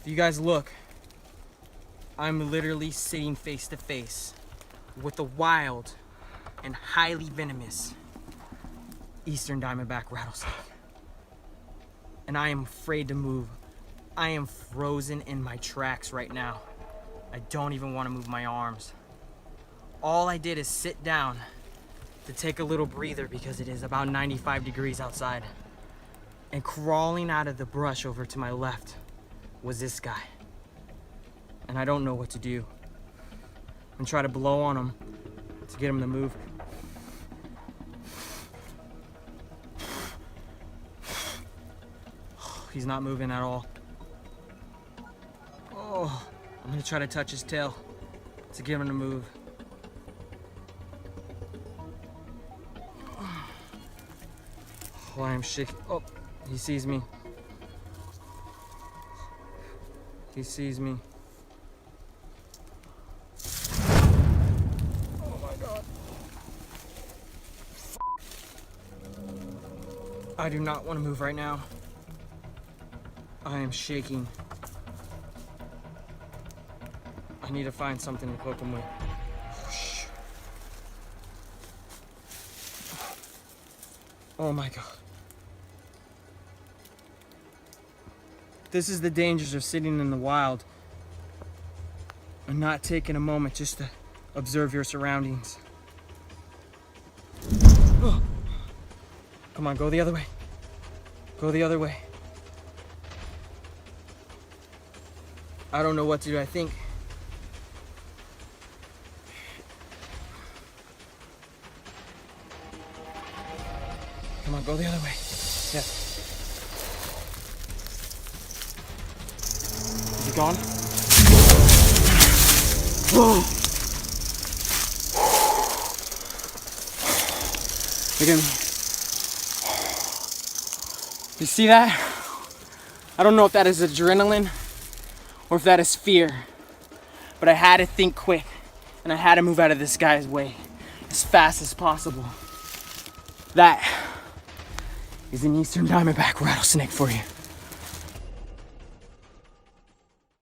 If you guys look, I'm literally sitting face to face with the wild and highly venomous eastern diamondback rattlesnake. And I am afraid to move. I am frozen in my tracks right now. I don't even want to move my arms. All I did is sit down to take a little breather because it is about 95 degrees outside. And crawling out of the brush over to my left was this guy. And I don't know what to do. I'm gonna try to blow on him to get him to move. He's not moving at all. Oh, I'm gonna try to touch his tail to get him to move. Oh, I am shaking. Oh, he sees me. He sees me. Oh my God. I do not want to move right now. I am shaking. I need to find something to poke him with. Oh my God. This is the dangers of sitting in the wild and not taking a moment just to observe your surroundings. Oh. Come on, go the other way. Go the other way. I don't know what to do. I think come on, go the other way. Yes. Is he gone? Whoa! Look at me. You see that? I don't know if that is adrenaline or if that is fear, but I had to think quick and I had to move out of this guy's way as fast as possible. That is an eastern diamondback rattlesnake for you.